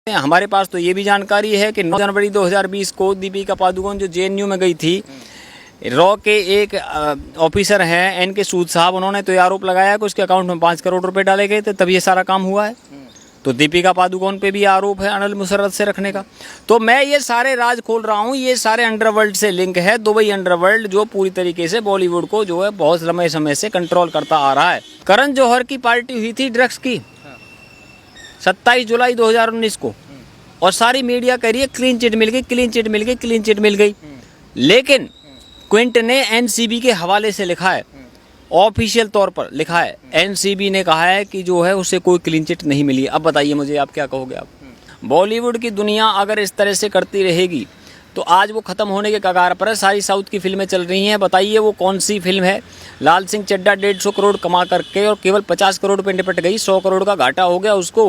हमारे पास तो ये भी जानकारी है कि 9 जनवरी 2020 को दीपिका पादुकोण जो जेएनयू में गई थी, रॉ के एक ऑफिसर हैं एन के सूद साहब, उन्होंने तो ये आरोप लगाया कि उसके अकाउंट में 5 करोड़ रुपए डाले गए थे, तब ये सारा काम हुआ है। तो दीपिका पादुकोण पे भी आरोप है अनिल मुशर्रफ से रखने का। तो मैं ये सारे राज खोल रहा हूँ, ये सारे अंडरवर्ल्ड से लिंक है। दुबई अंडरवर्ल्ड जो पूरी तरीके से बॉलीवुड को जो है बहुत लंबे समय से कंट्रोल करता आ रहा है। करण जौहर की पार्टी हुई थी ड्रग्स की 27 जुलाई 2019 को, और सारी मीडिया कह रही है क्लीन चिट मिल गई, क्लीन चिट मिल गई, क्लीन चिट मिल गई। लेकिन क्विंट ने एनसीबी के हवाले से लिखा है, ऑफिशियल तौर पर लिखा है, एनसीबी ने कहा है कि जो है उसे कोई क्लीन चिट नहीं मिली। अब बताइए मुझे, आप क्या कहोगे? आप बॉलीवुड की दुनिया अगर इस तरह से करती रहेगी तो आज वो ख़त्म होने के कगार पर है। सारी साउथ की फिल्में चल रही हैं, बताइए वो कौन सी फिल्म है? लाल सिंह चड्ढा 150 करोड़ कमा करके और केवल 50 करोड़ पे निपट गई, 100 करोड़ का घाटा हो गया उसको।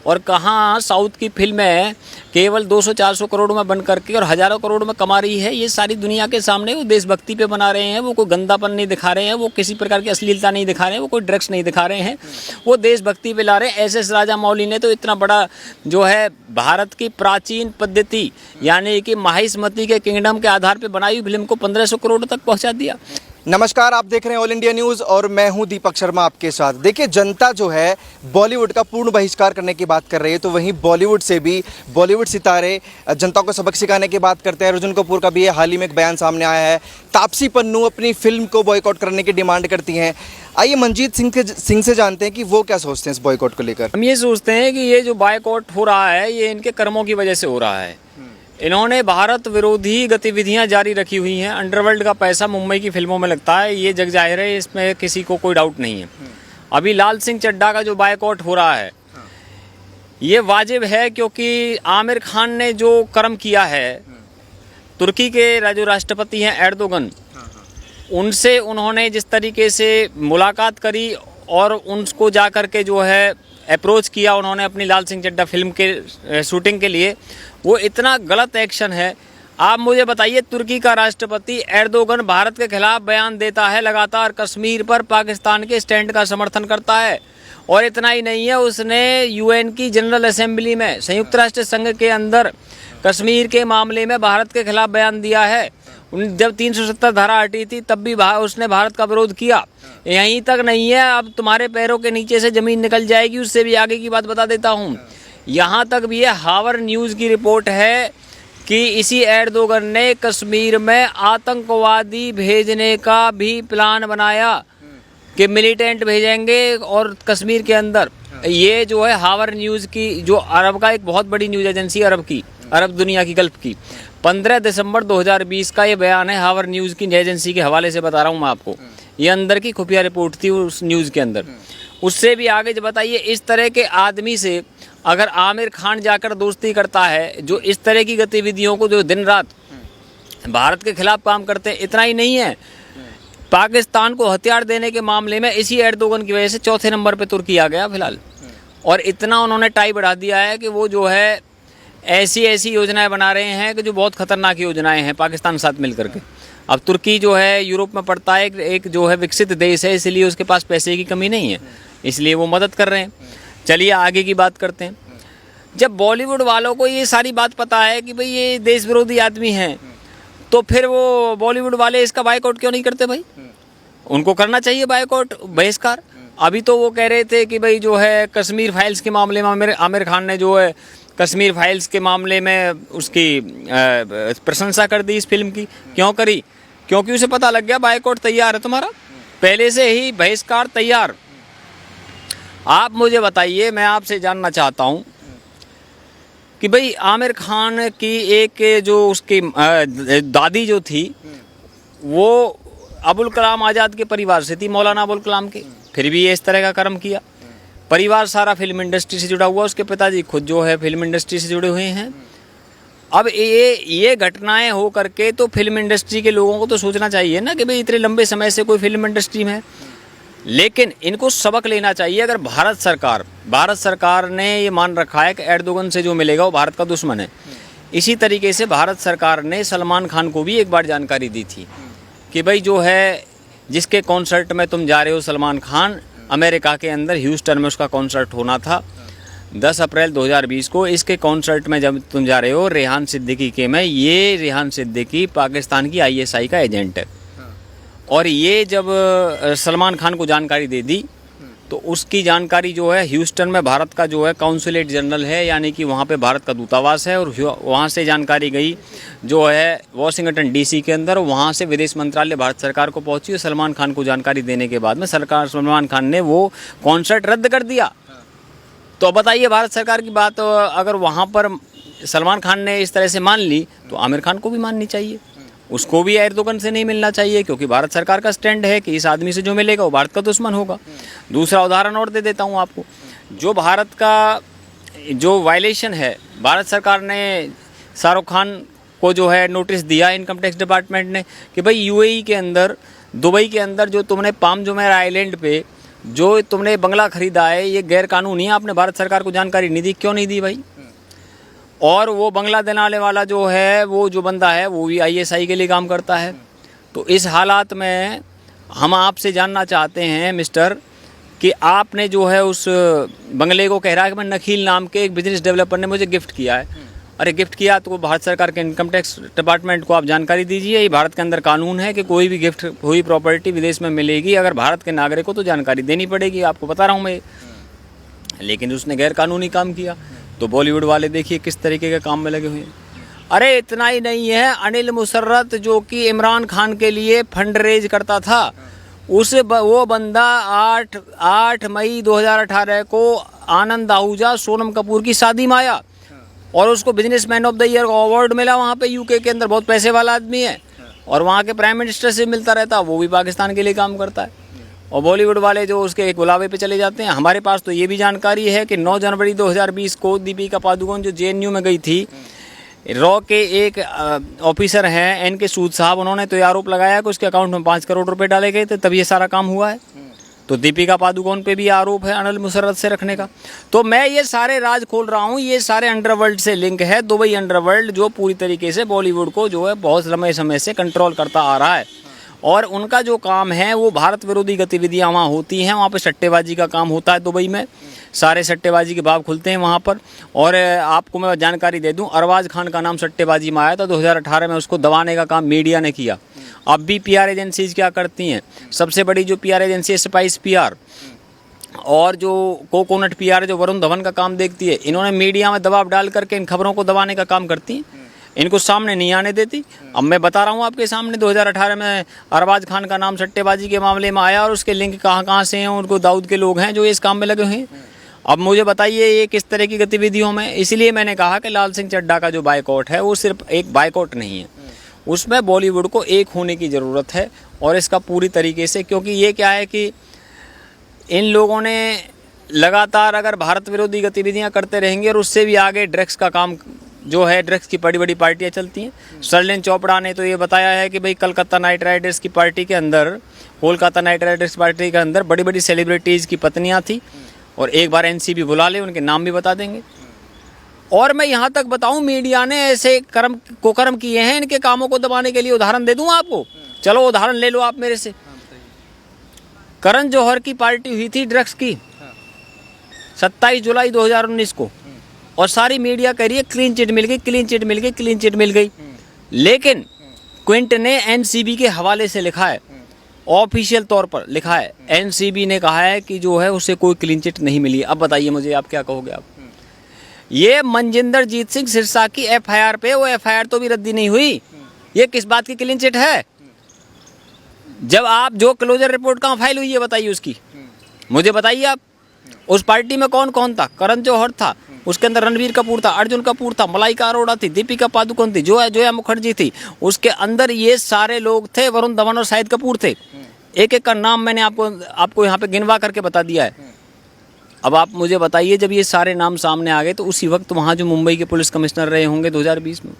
और कहाँ साउथ की फिल्में केवल 200-400 करोड़ में बन करके और हज़ारों करोड़ में कमा रही है। ये सारी दुनिया के सामने वो देशभक्ति पे बना रहे हैं, वो कोई गंदापन नहीं दिखा रहे हैं, वो किसी प्रकार की अश्लीलता नहीं दिखा रहे हैं, वो कोई ड्रग्स नहीं दिखा रहे हैं, वो देशभक्ति पे ला रहे हैं। एस राजा मौली ने तो इतना बड़ा जो है भारत की प्राचीन पद्धति यानी कि माहिष्मती के किंगडम के आधार पर बनाई हुई फिल्म को 1500 करोड़ तक पहुँचा दिया। नमस्कार, आप देख रहे हैं ऑल इंडिया न्यूज़ और मैं हूं दीपक शर्मा आपके साथ। देखिए, जनता जो है बॉलीवुड का पूर्ण बहिष्कार करने की बात कर रही है, तो वहीं बॉलीवुड से भी बॉलीवुड सितारे जनता को सबक सिखाने की बात करते हैं। अर्जुन कपूर का भी हाल ही में एक बयान सामने आया है। तापसी पन्नू अपनी फिल्म को बॉयकॉट करने की डिमांड करती हैं। आइए मनजीत सिंह से जानते हैं कि वो क्या सोचते हैं इस बॉयकॉट को लेकर। हम ये सोचते हैं कि ये जो बॉयकॉट हो रहा है ये इनके कर्मों की वजह से हो रहा है। इन्होंने भारत विरोधी गतिविधियां जारी रखी हुई हैं। अंडरवर्ल्ड का पैसा मुंबई की फिल्मों में लगता है, ये जग जाहिर है, इसमें किसी को कोई डाउट नहीं है। अभी लाल सिंह चड्ढा का जो बायकॉट हो रहा है ये वाजिब है, क्योंकि आमिर खान ने जो कर्म किया है, तुर्की के जो राष्ट्रपति हैं एर्दोगन, उनसे उन्होंने जिस तरीके से मुलाकात करी और उनको जा कर के जो है अप्रोच किया उन्होंने अपनी लाल सिंह चड्ढा फिल्म के शूटिंग के लिए, वो इतना गलत एक्शन है। आप मुझे बताइए, तुर्की का राष्ट्रपति एर्दोगन भारत के खिलाफ बयान देता है लगातार, कश्मीर पर पाकिस्तान के स्टैंड का समर्थन करता है। और इतना ही नहीं है, उसने यूएन की जनरल असेंबली में, संयुक्त राष्ट्र संघ के अंदर कश्मीर के मामले में भारत के खिलाफ बयान दिया है। जब 370 धारा हटी थी तब भी उसने भारत का विरोध किया। यहीं तक नहीं है, अब तुम्हारे पैरों के नीचे से ज़मीन निकल जाएगी। उससे भी आगे की बात बता देता हूँ, यहाँ तक भी ये हावर न्यूज़ की रिपोर्ट है कि इसी एर्दोगन ने कश्मीर में आतंकवादी भेजने का भी प्लान बनाया कि मिलिटेंट भेजेंगे और कश्मीर के अंदर। ये जो है हावर न्यूज़ की, जो अरब का एक बहुत बड़ी न्यूज़ एजेंसी अरब दुनिया की, गल्फ की, 15 दिसंबर 2020 का ये बयान है। हावर न्यूज़ की एजेंसी के हवाले से बता रहा हूँ मैं आपको, ये अंदर की खुफिया रिपोर्ट थी उस न्यूज़ के अंदर। उससे भी आगे जो बताइए, इस तरह के आदमी से अगर आमिर खान जाकर दोस्ती करता है, जो इस तरह की गतिविधियों को जो दिन रात भारत के खिलाफ काम करते हैं, इतना ही नहीं है, पाकिस्तान को हथियार देने के मामले में इसी एर्दोगन की वजह से 4थे नंबर पे तुर्की आ गया फिलहाल। और इतना उन्होंने टाई बढ़ा दिया है कि वो जो है ऐसी योजनाएं बना रहे हैं कि जो बहुत खतरनाक योजनाएं हैं पाकिस्तान के साथ मिलकर के। अब तुर्की जो है यूरोप में पड़ता है, एक जो है विकसित देश है, इसलिए उसके पास पैसे की कमी नहीं है, इसलिए वो मदद कर रहे हैं। चलिए आगे की बात करते हैं। जब बॉलीवुड वालों को ये सारी बात पता है कि भाई ये देश विरोधी आदमी हैं, तो फिर वो बॉलीवुड वाले इसका बायकॉट क्यों नहीं करते? भाई उनको करना चाहिए बायकॉट, बहिष्कार। अभी तो वो कह रहे थे कि भाई जो है कश्मीर फाइल्स के मामले में आमिर खान ने जो है कश्मीर फाइल्स के मामले में उसकी प्रशंसा कर दी इस फिल्म की। क्यों करी? क्योंकि उसे पता लग गया बायकॉट तैयार है तुम्हारा, पहले से ही बहिष्कार तैयार। आप मुझे बताइए, मैं आपसे जानना चाहता हूँ कि भाई आमिर खान की एक जो उसकी दादी जो थी वो अबुल कलाम आज़ाद के परिवार से थी, मौलाना अबुल कलाम के, फिर भी ये इस तरह का कर्म किया। परिवार सारा फिल्म इंडस्ट्री से जुड़ा हुआ, उसके पिताजी खुद जो है फिल्म इंडस्ट्री से जुड़े हुए हैं। अब ये घटनाएं हो करके तो फिल्म इंडस्ट्री के लोगों को तो सोचना चाहिए ना कि भाई इतने लंबे समय से कोई फिल्म इंडस्ट्री में है, लेकिन इनको सबक लेना चाहिए। अगर भारत सरकार ने ये मान रखा है कि एर्दोगन से जो मिलेगा वो भारत का दुश्मन है, इसी तरीके से भारत सरकार ने सलमान खान को भी एक बार जानकारी दी थी कि भाई जो है जिसके कॉन्सर्ट में तुम जा रहे हो सलमान खान, अमेरिका के अंदर ह्यूस्टन में उसका कॉन्सर्ट होना था, 10 अप्रैल 2020 को इसके कॉन्सर्ट में जब तुम जा रहे हो रेहान सिद्दीकी के में, ये रेहान सिद्दीकी पाकिस्तान की आईएसआई का एजेंट है। और ये जब सलमान खान को जानकारी दे दी तो उसकी जानकारी जो है ह्यूस्टन में भारत का जो है काउंसुलेट जनरल है, यानी कि वहाँ पे भारत का दूतावास है, और वहाँ से जानकारी गई जो है वॉशिंगटन डीसी के अंदर, वहाँ से विदेश मंत्रालय भारत सरकार को पहुँची और सलमान खान को जानकारी देने के बाद में सलमान खान ने वो कॉन्सर्ट रद्द कर दिया। तो बताइए, भारत सरकार की बात अगर वहाँ पर सलमान खान ने इस तरह से मान ली तो आमिर खान को भी माननी चाहिए, उसको भी एर्दोगन से नहीं मिलना चाहिए, क्योंकि भारत सरकार का स्टैंड है कि इस आदमी से जो मिलेगा वो भारत का दुश्मन होगा। दूसरा उदाहरण और दे देता हूँ आपको, जो भारत का जो वायलेशन है, भारत सरकार ने शाहरुख खान को जो है नोटिस दिया इनकम टैक्स डिपार्टमेंट ने कि भाई यूएई के अंदर, दुबई के अंदर जो तुमने पाम जुमेर आइलैंड पे जो तुमने बंगला खरीदा है ये गैर कानूनी है, आपने भारत सरकार को जानकारी नहीं दी। क्यों नहीं दी भाई? और वो बंगला दिलाने वाला जो है, वो जो बंदा है वो भी आईएसआई के लिए काम करता है। तो इस हालात में हम आपसे जानना चाहते हैं मिस्टर कि आपने जो है उस बंगले को, कह रहा है कि मैं नखील नाम के एक बिजनेस डेवलपर ने मुझे गिफ्ट किया है। अरे गिफ्ट किया तो भारत सरकार के इनकम टैक्स डिपार्टमेंट को आप जानकारी दीजिए। ये भारत के अंदर कानून है कि कोई भी गिफ्ट हुई प्रॉपर्टी विदेश में मिलेगी अगर भारत के नागरिक को तो जानकारी देनी पड़ेगी, आपको बता रहा हूँ मैं। लेकिन उसने गैर कानूनी काम किया तो बॉलीवुड वाले देखिए किस तरीके के काम में लगे हुए हैं। अरे इतना ही नहीं है, अनिल मुसर्रत जो कि इमरान खान के लिए फंड रेज करता था, वो बंदा 8 मई 2018 को आनंद आहूजा सोनम कपूर की शादी में आया और उसको बिजनेसमैन ऑफ द ईयर का अवार्ड मिला। वहाँ पे यूके के अंदर बहुत पैसे वाला आदमी है और वहाँ के प्राइम मिनिस्टर से मिलता रहता, वो भी पाकिस्तान के लिए काम करता है। और बॉलीवुड वाले जो उसके एक बुलावे पे चले जाते हैं। हमारे पास तो ये भी जानकारी है कि 9 जनवरी 2020 को दीपिका पादुकोण जो जेएनयू में गई थी, रॉ के एक ऑफिसर हैं एन के सूद साहब, उन्होंने तो ये आरोप लगाया कि उसके अकाउंट में 5 करोड़ रुपए डाले गए थे, तब ये सारा काम हुआ है। तो दीपिका पादुकोण पे भी आरोप है अनिल मुसर्रत से रखने का। तो मैं ये सारे राज खोल रहा हूँ, ये सारे अंडरवर्ल्ड से लिंक है। दुबई अंडरवर्ल्ड जो पूरी तरीके से बॉलीवुड को जो है बहुत लंबे समय से कंट्रोल करता आ रहा है और उनका जो काम है वो भारत विरोधी गतिविधियां वहाँ होती हैं। वहाँ पे सट्टेबाजी का काम होता है दुबई में, सारे सट्टेबाजी के बाब खुलते हैं वहाँ पर। और आपको मैं जानकारी दे दूं, अरबाज खान का नाम सट्टेबाजी में आया था 2018 में, उसको दबाने का काम मीडिया ने किया। अब भी पीआर एजेंसीज क्या करती हैं, सबसे बड़ी जो पीआर एजेंसी है स्पाइस पीआर और जो कोकोनट पीआर जो वरुण धवन का काम देखती है, इन्होंने मीडिया में दबाव डाल करके इन खबरों को दबाने का काम करती हैं, इनको सामने नहीं आने देती। अब मैं बता रहा हूँ आपके सामने 2018 में अरबाज खान का नाम सट्टेबाजी के मामले में आया और उसके लिंक कहाँ से हैं, उनको दाऊद के लोग हैं जो इस काम में लगे हुए हैं। अब मुझे बताइए ये किस तरह की गतिविधियों में। इसलिए मैंने कहा कि लाल सिंह चड्ढा का जो बाइकआउट है वो सिर्फ एक बाइकआउट नहीं है, उसमें बॉलीवुड को एक होने की ज़रूरत है और इसका पूरी तरीके से, क्योंकि ये क्या है कि इन लोगों ने लगातार अगर भारत विरोधी गतिविधियाँ करते रहेंगे और उससे भी आगे ड्रग्स का काम जो है, ड्रग्स की बड़ी बड़ी पार्टियां चलती हैं। शर्लिन चोपड़ा ने तो ये बताया है कि भाई कोलकाता नाइट राइडर्स की पार्टी के अंदर, कोलकाता नाइट राइडर्स पार्टी के अंदर बड़ी बड़ी सेलिब्रिटीज़ की पत्नियां थी और एक बार एनसीबी बुला ले, उनके नाम भी बता देंगे। और मैं यहाँ तक बताऊँ, मीडिया ने ऐसे कुकर्म किए हैं इनके कामों को दबाने के लिए। उदाहरण दे दूँ आपको, चलो उदाहरण ले लो आप मेरे से। करण जौहर की पार्टी हुई थी ड्रग्स की 27 जुलाई 2019 को और सारी मीडिया कह रही है क्लीन चिट मिल गई, क्लीन चिट मिल गई, क्लीन चिट मिल गई। लेकिन क्विंट ने एनसीबी के हवाले से लिखा है, ऑफिशियल तौर पर लिखा है, एनसीबी ने कहा है कि जो है उसे कोई क्लीन चिट नहीं मिली। अब बताइए मुझे, आप क्या कहोगे? आप ये मनजिंदर जीत सिंह सिरसा की एफआईआर पे, वो एफआईआर तो भी रद्दी नहीं हुई, ये किस बात की क्लीन चिट है? जब आप जो क्लोजर रिपोर्ट कहाँ फाइल हुई है बताइए उसकी, मुझे बताइए आप। उस पार्टी में कौन कौन था? करण जौहर था, उसके अंदर रणबीर कपूर था, अर्जुन कपूर था, मलाइका अरोड़ा थी, दीपिका पादुकोण थी, जोया मुखर्जी थी, उसके अंदर ये सारे लोग थे, वरुण धवन और शाहिद कपूर थे। एक एक का नाम मैंने आपको यहाँ पे गिनवा करके बता दिया है। अब आप मुझे बताइए, जब ये सारे नाम सामने आ गए तो उसी वक्त वहाँ जो मुंबई के पुलिस कमिश्नर रहे होंगे 2020 में,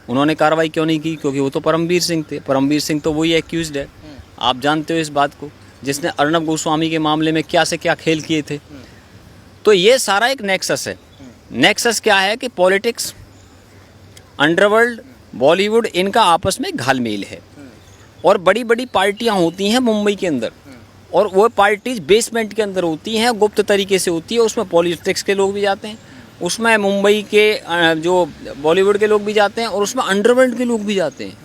उन्होंने कार्रवाई क्यों नहीं की? क्योंकि वो तो परमवीर सिंह थे। परमवीर सिंह तो वही एक्यूज्ड है, आप जानते हो इस बात को, जिसने अर्नब गोस्वामी के मामले में क्या से क्या खेल किए थे। तो ये सारा एक नेक्सस है। नेक्सस क्या है कि पॉलिटिक्स, अंडरवर्ल्ड, बॉलीवुड, इनका आपस में घालमेल है और बड़ी बड़ी पार्टियां होती हैं मुंबई के अंदर और वो पार्टीज बेसमेंट के अंदर होती हैं, गुप्त तरीके से होती है। उसमें पॉलिटिक्स के लोग भी जाते हैं, उसमें मुंबई के जो बॉलीवुड के लोग भी जाते हैं, और उसमें अंडरवर्ल्ड के लोग भी जाते हैं।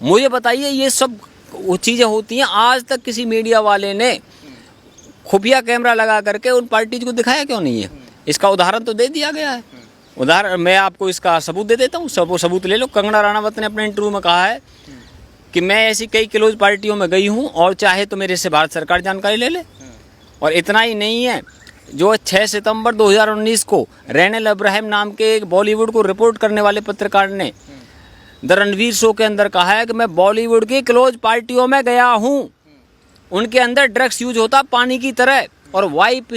मुझे बताइए, ये सब वो चीज़ें होती हैं। आज तक किसी मीडिया वाले ने खुफिया कैमरा लगा करके उन पार्टीज को दिखाया क्यों नहीं है? इसका उदाहरण तो दे दिया गया है। उदाहरण मैं आपको इसका सबूत दे देता हूँ, सबूत ले लो। कंगना रनावत ने अपने इंटरव्यू में कहा है कि मैं ऐसी कई क्लोज पार्टियों में गई हूँ और चाहे तो मेरे से भारत सरकार जानकारी ले ले। और इतना ही नहीं है, जो 6 सितंबर 2019 को रेनेल अब्राहम नाम के एक बॉलीवुड को रिपोर्ट करने वाले पत्रकार ने द रणवीर शो के अंदर कहा है कि मैं बॉलीवुड की क्लोज पार्टियों में गया हूँ, उनके अंदर ड्रग्स यूज होता पानी की तरह। और वाइप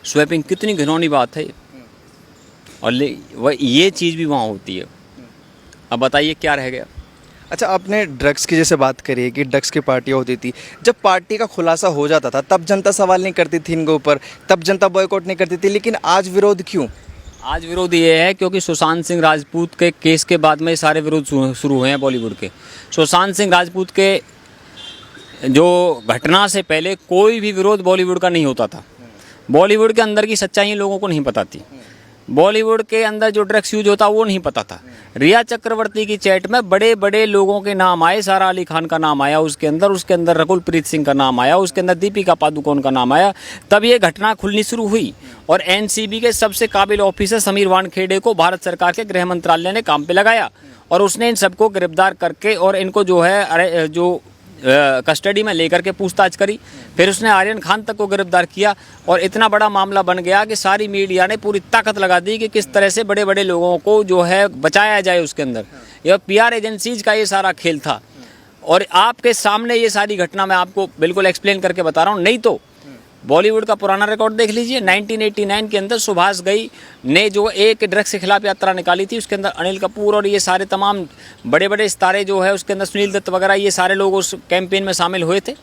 स्वैपिंग कितनी घिनौनी बात है। और ये चीज़ भी वहाँ होती है। अब बताइए क्या रह गया? अच्छा, आपने ड्रग्स की जैसे बात करी है कि ड्रग्स की पार्टियाँ होती थी। जब पार्टी का खुलासा हो जाता था तब जनता सवाल नहीं करती थी इनके ऊपर, तब जनता बॉयकॉट नहीं करती थी, लेकिन आज विरोध क्यों? आज विरोध ये है क्योंकि सुशांत सिंह राजपूत के केस के बाद में ये सारे विरोध शुरू हुए हैं बॉलीवुड के। सुशांत सिंह राजपूत के जो घटना से पहले कोई भी विरोध बॉलीवुड का नहीं होता था। बॉलीवुड के अंदर की सच्चाई लोगों को नहीं पता थी। बॉलीवुड के अंदर जो ड्रग्स यूज होता वो नहीं पता था। रिया चक्रवर्ती की चैट में बड़े बड़े लोगों के नाम आए, सारा अली खान का नाम आया उसके अंदर रकुल प्रीत सिंह का नाम आया, उसके अंदर दीपिका पादुकोण का नाम आया। तब ये घटना खुलनी शुरू हुई और एनसीबी के सबसे काबिल ऑफिसर समीर वानखेड़े को भारत सरकार के गृह मंत्रालय ने काम पे लगाया और उसने इन सबको गिरफ्तार करके और इनको जो है कस्टडी में लेकर के पूछताछ करी। फिर उसने आर्यन खान तक को गिरफ्तार किया और इतना बड़ा मामला बन गया कि सारी मीडिया ने पूरी ताकत लगा दी कि किस तरह से बड़े बड़े लोगों को जो है बचाया जाए उसके अंदर। यह पीआर एजेंसीज का ये सारा खेल था और आपके सामने ये सारी घटना मैं आपको बिल्कुल एक्सप्लेन करके बता रहा हूँ। नहीं तो बॉलीवुड का पुराना रिकॉर्ड देख लीजिए। 1989 के अंदर सुभाष घई ने जो एक ड्रग्स के खिलाफ यात्रा निकाली थी, उसके अंदर अनिल कपूर और ये सारे तमाम बड़े बड़े सितारे जो है, उसके अंदर सुनील दत्त वगैरह, ये सारे लोग उस कैंपेन में शामिल हुए थे।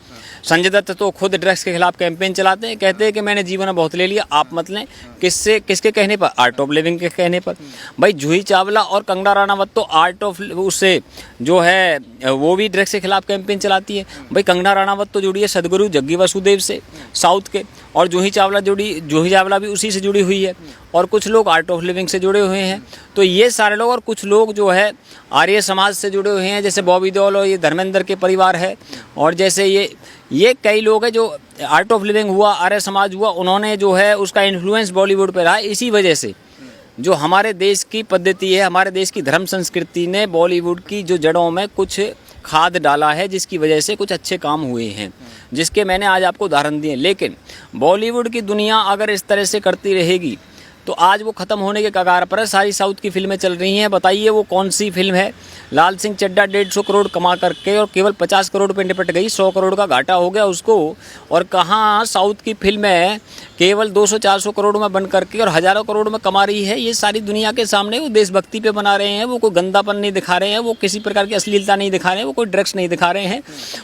संजय दत्त तो खुद ड्रग्स के खिलाफ कैंपेन चलाते हैं, कहते हैं कि मैंने जीवन में बहुत ले लिया, आप मत लें। किसके कहने पर? आर्ट ऑफ लिविंग के कहने पर। भाई जूही चावला और कंगना रनावत तो आर्ट ऑफ उससे जो है वो भी ड्रग्स के खिलाफ कैंपेन चलाती है। भाई कंगना रनावत तो जुड़ी है सदगुरु जग्गी वसुदेव से साउथ के, और जूही चावला भी उसी से जुड़ी हुई है, और कुछ लोग आर्ट ऑफ लिविंग से जुड़े हुए हैं। तो ये सारे लोग, और कुछ लोग जो है आर्य समाज से जुड़े हुए हैं, जैसे बॉबी देओल और ये धर्मेंद्र के परिवार है, और जैसे ये कई लोग हैं जो आर्ट ऑफ लिविंग हुआ, आर्य समाज हुआ, उन्होंने जो है उसका इन्फ्लुएंस बॉलीवुड पर रहा। इसी वजह से जो हमारे देश की पद्धति है, हमारे देश की धर्म संस्कृति ने बॉलीवुड की जो जड़ों में कुछ खाद डाला है, जिसकी वजह से कुछ अच्छे काम हुए हैं, जिसके मैंने आज आपको उदाहरण दिए। लेकिन बॉलीवुड की दुनिया अगर इस तरह से करती रहेगी तो आज वो ख़त्म होने के कगार पर है। सारी साउथ की फिल्में चल रही हैं, बताइए वो कौन सी फिल्म है? लाल सिंह चड्ढा 150 करोड़ कमा करके और केवल 50 करोड़ पे निपट गई, 100 करोड़ का घाटा हो गया उसको। और कहाँ साउथ की फिल्में केवल 200-400 करोड़ में बन करके और हज़ारों करोड़ में कमा रही है। ये सारी दुनिया के सामने वो देशभक्ति पे बना रहे हैं, वो कोई गंदापन नहीं दिखा रहे हैं, वो किसी प्रकार की अश्लीलता नहीं दिखा रहे हैं, वो कोई ड्रग्स नहीं दिखा रहे हैं,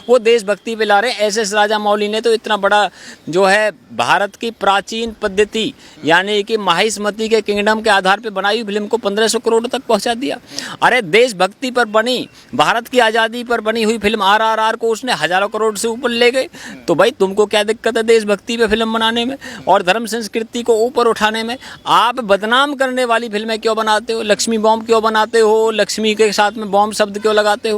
वो देशभक्ति पे ला रहे हैं। एस राजा मौली ने तो इतना बड़ा जो है भारत की प्राचीन पद्धति यानी कि माहिष्मती के किंगडम के आधार पर बनाई फिल्म को 1500 करोड़ तक पहुँचा दिया। अरे देशभक्ति पर बनी, भारत की आज़ादी पर बनी हुई फिल्म RRR को उसने हज़ारों करोड़ से ऊपर ले गए। तो भाई तुमको क्या दिक्कत है देशभक्ति पे फिल्म बनाने में और धर्म संस्कृति को ऊपर उठाने में? आप बदनाम करने वाली फिल्में क्यों बनाते हो? लक्ष्मी बॉम्ब क्यों बनाते हो? लक्ष्मी के साथ में बॉम्ब शब्द क्यों लगाते हो?